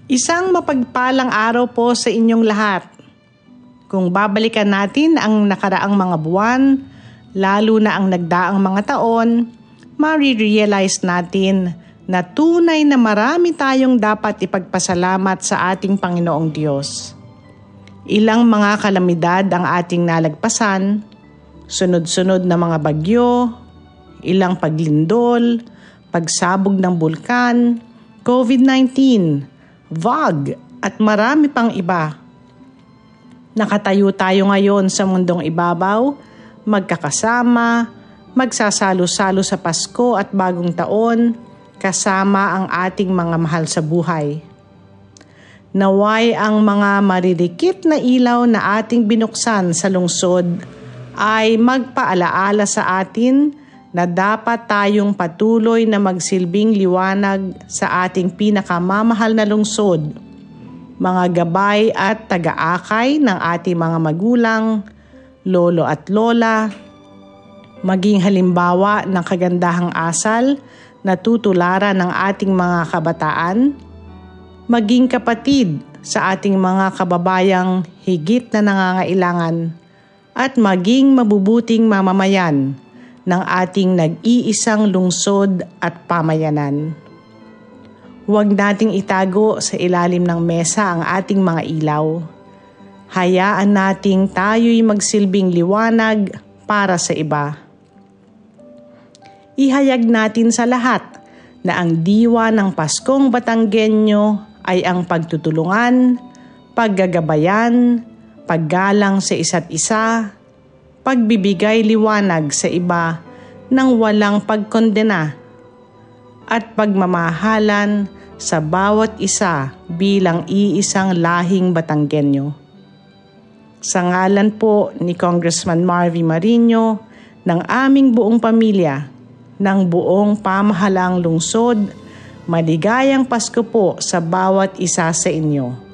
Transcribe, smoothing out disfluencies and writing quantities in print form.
Isang mapagpalang araw po sa inyong lahat. Kung babalikan natin ang nakaraang mga buwan, lalo na ang nagdaang mga taon, marirealize natin na tunay na marami tayong dapat ipagpasalamat sa ating Panginoong Diyos. Ilang mga kalamidad ang ating nalagpasan, sunod-sunod na mga bagyo, ilang paglindol, pagsabog ng bulkan, COVID-19, VOG at marami pang iba. Nakatayo tayo ngayon sa mundong ibabaw, magkakasama, magsasalo-salo sa Pasko at Bagong Taon, kasama ang ating mga mahal sa buhay. Naway ang mga maririkit na ilaw na ating binuksan sa lungsod ay magpaalaala sa atin na dapat tayong patuloy na magsilbing liwanag sa ating pinakamamahal na lungsod, mga gabay at taga-akay ng ating mga magulang, lolo at lola, maging halimbawa ng kagandahang asal na tutularan ng ating mga kabataan, maging kapatid sa ating mga kababayang higit na nangangailangan, at maging mabubuting mamamayan ng ating nag-iisang lungsod at pamayanan. Huwag nating itago sa ilalim ng mesa ang ating mga ilaw. Hayaan nating tayo'y magsilbing liwanag para sa iba. Ihayag natin sa lahat na ang diwa ng Paskong Batanggenyo ay ang pagtutulungan, paggagabayan, paggalang sa isa't isa, pagbibigay liwanag sa iba nang walang pagkondena, at pagmamahalan sa bawat isa bilang iisang lahing Batanggenyo. Sa ngalan po ni Congressman Marvy Marino, ng aming buong pamilya, ng buong pamahalang lungsod, maligayang Pasko po sa bawat isa sa inyo.